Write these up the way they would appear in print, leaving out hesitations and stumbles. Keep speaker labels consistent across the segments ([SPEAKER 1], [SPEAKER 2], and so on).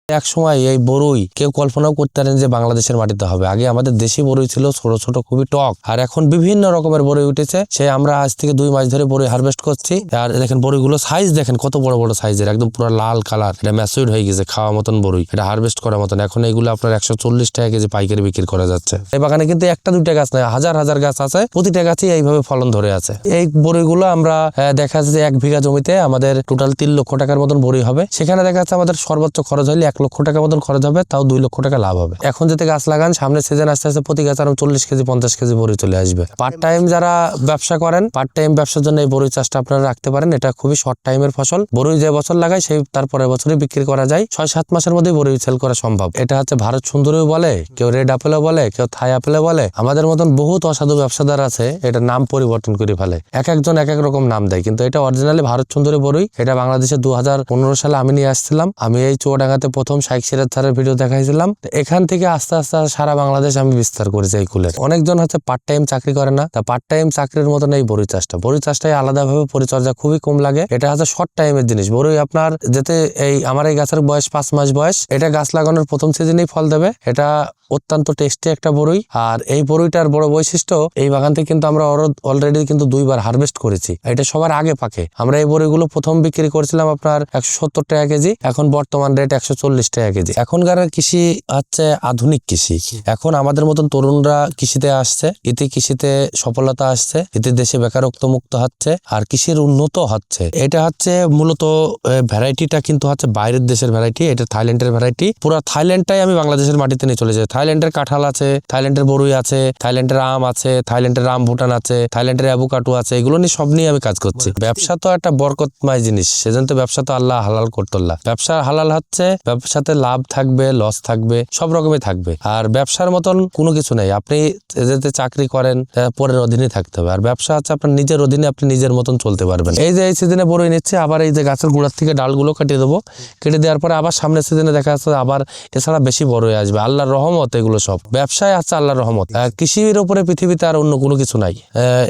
[SPEAKER 1] এক সময় এই বড়ই কেউ কল্পনাও করতে পারেন যে বাংলাদেশের মাটিতে হবে। আগে আমাদের দেশি বড়ই ছিল ছোট ছোট, খুবই টক। আর এখন বিভিন্ন রকমের বড়ই উঠেছে। সেই আমরা আজ থেকে 2 মাস ধরে বড়ই হারভেস্ট করছি। আর দেখেন বড়ইগুলো সাইজ দেখেন কত বড় বড় সাইজের, একদম পুরো লাল কালার। এটা ম্যাচিউর হয়ে গেছে, খাওয়া মতন বড়ই, এটা হারভেস্ট করার মতন। এখন এগুলো আপনার 140 টাকা কেজি পাইকারি বিক্রি করা যাচ্ছে। এই বাগানে কিন্তু একটা দুইটা গাছ নয়, হাজার হাজার গাছ আছে, প্রতিটা গাছই এইভাবে ফলন ধরে আছে। এই বড়ইগুলো আমরা দেখা যাচ্ছে যে 1 বিঘা জমিতে আমাদের টোটাল 3 লক্ষ টাকার মতন বড়ই হবে। সেখানে দেখা যাচ্ছে আমাদের সর্বোচ্চ খরচ হলে 1 লক্ষ টাকার মতন খরচ হবে, তাও 2 লক্ষ টাকা লাভ হবে। এখন যদি গাছ লাগান, সামনে সিজন আস্তে আস্তে প্রতি গাছ আরো 40 কেজি 50 কেজি বড়ই চলে আসবে। পার্ট টাইম যারা ব্যবসা করেন, পার্ট টাইম ব্যবসার জন্য এই বড়ই চাষটা আপনারা রাখতে পারেন। এটা খুবই শর্ট টাইমের ফসল। বড়ই যে বছর লাগায় সেই তারপরের বছরই বিক্রি করা যায়। 6-7 মাসের মধ্যেই বড়ই সেল করা সম্ভব। এটা হচ্ছে ভারত সুন্দরীও বলে, কেউ রেড আপেলও বলে, কেউ থাই আপেলও বলে। আমাদের মতন বহুত অসাধু ব্যবসাদার আছে, এটা নাম পরিবর্তন করে ফেলে, এক একজন এক এক রকম নাম দেয়, কিন্তু এটা অরিজিনালি ভারত সুন্দরী বড়ই। এটা বাংলাদেশে 2015 সালে আমি নিয়ে আসছিলাম। আমি এই চুয়াডাঙ্গাতে প্রথম শাইখ সিরাজ স্যারের ভিডিও দেখাইছিলাম। এখান থেকে আস্তে আস্তে সারা বাংলাদেশ আমি বিস্তার করেছি এই কুলের। অনেকজন হচ্ছে পার্ট টাইম চাকরি করে না, তা পার্ট টাইম চাকরির মতন এই বড়ই চাষটা। বড়ই চাষটাই আলাদাভাবে পরিচর্যা খুবই কম লাগে। এটা হচ্ছে শর্ট টাইমের জিনিস। বড়ই আপনার যেতে আমার এই গাছের বয়স 5 মাস বয়স। এটা গাছ লাগানোর প্রথম সিজনেই ফল দেবে। এটা অত্যন্ত টেস্টি একটা বড়ই। আর এই বড়ইটার বড় বৈশিষ্ট্য, এই বাগান থেকে কিন্তু আমরা অলরেডি কিন্তু 2 বার হারভেস্ট করেছি। এটা সবার আগে পাকে। আমরা এই বড়ইগুলো প্রথম বিক্রি করেছিলাম আপনার 170 টাকা কেজি, এখন বর্তমান রেট 140 টাকা কেজি। এখনকার কৃষি হচ্ছে আধুনিক কৃষি। এখন আমাদের মতন তরুণরা কৃষিতে আসছে, এতে কৃষিতে সফলতা আসছে, এতে দেশে বেকারত্ব মুক্ত হচ্ছে, আর কৃষির উন্নত হচ্ছে। এটা হচ্ছে মূলত ভ্যারাইটিটা কিন্তু হচ্ছে বাইরের দেশের ভ্যারাইটি, এটা থাইল্যান্ডের ভ্যারাইটি। পুরো থাইল্যান্ডটাই আমি বাংলাদেশের মাটিতে নিয়ে চলে যাই। থাইল্যান্ডের কাঁঠাল আছে, থাইল্যান্ডের বড়ই আছে, থাইল্যান্ডের আম আছে, থাইল্যান্ডের রামভুটান আছে, থাইল্যান্ডের অ্যাভোকাডো আছে। এগুলো নিয়ে সব নিয়ে আমি কাজ করছি। ব্যবসা তো একটা বরকতময় জিনিস, সেজন্য তো ব্যবসা তো আল্লাহ হালাল করতোল্লাহ। ব্যবসা হালাল হচ্ছে, ব্যবসাতে লাভ থাকবে, লস থাকবে, সব রকমই থাকবে। আর ব্যবসার মতন কোনো কিছু নাই। আপনি যেতে চাকরি করেন, পরের অধীনে থাকতে হবে। আর ব্যবসা হচ্ছে আপনার নিজের অধীনে, আপনি নিজের মতন চলতে পারবেন। এই যে এই সিজনে বড়ই নিচ্ছে, আবার এই যে গাছের গোড়ার থেকে ডালগুলো কেটে দেবো। কেটে দেওয়ার পরে আবার সামনের সিজনে দেখা যাচ্ছে আবার এছাড়া বেশি বড়ই আসবে। আল্লাহর রহমত, এগুলো সব ব্যবসায় আছে আল্লাহর রহমত। কৃষির উপরে পৃথিবীতে আর অন্য কোনো কিছু নাই।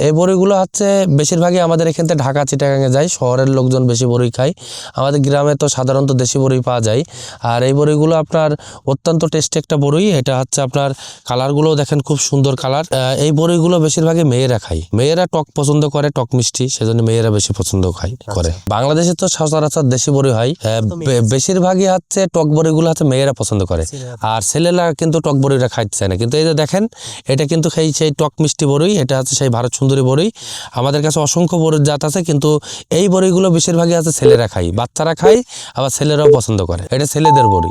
[SPEAKER 1] এই বড়িগুলো হচ্ছে বেশিরভাগই আমাদের এখান থেকে ঢাকা চিটাগাঙে যায়। শহরের লোকজন বেশি বড়ি খায়, আমাদের গ্রামে তো সাধারণত দেশি বড়ি পাওয়া যায়। আর এই বড়িগুলো আপনার অত্যন্ত টেস্টি একটা বড়ি। এটা হচ্ছে আপনার কালারগুলো দেখেন খুব সুন্দর কালার। এই বড়িগুলো বেশিরভাগই মেয়েরা খায়। মেয়েরা টক পছন্দ করে, টক মিষ্টি, সেজন্য মেয়েরা বেশি পছন্দ করে। বাংলাদেশে তো সচরাচর দেশি বড়ি হয়, বেশিরভাগই হচ্ছে টক বড়িগুলো হচ্ছে মেয়েরা পছন্দ করে, আর ছেলেরা কিন্তু টক বড়িটা খাইতে চায় না। কিন্তু এই যে দেখেন, এটা কিন্তু সেই টক মিষ্টি বড়ই। এটা হচ্ছে সেই ভারত সুন্দরী বড়ই। আমাদের কাছে অসংখ্য বড়ির জাত আছে, কিন্তু এই বড়িগুলো বেশিরভাগই আছে ছেলেরা খায়, বাচ্চারা খায়, আবার ছেলেরাও পছন্দ করে। এটা ছেলেদের বড়ি।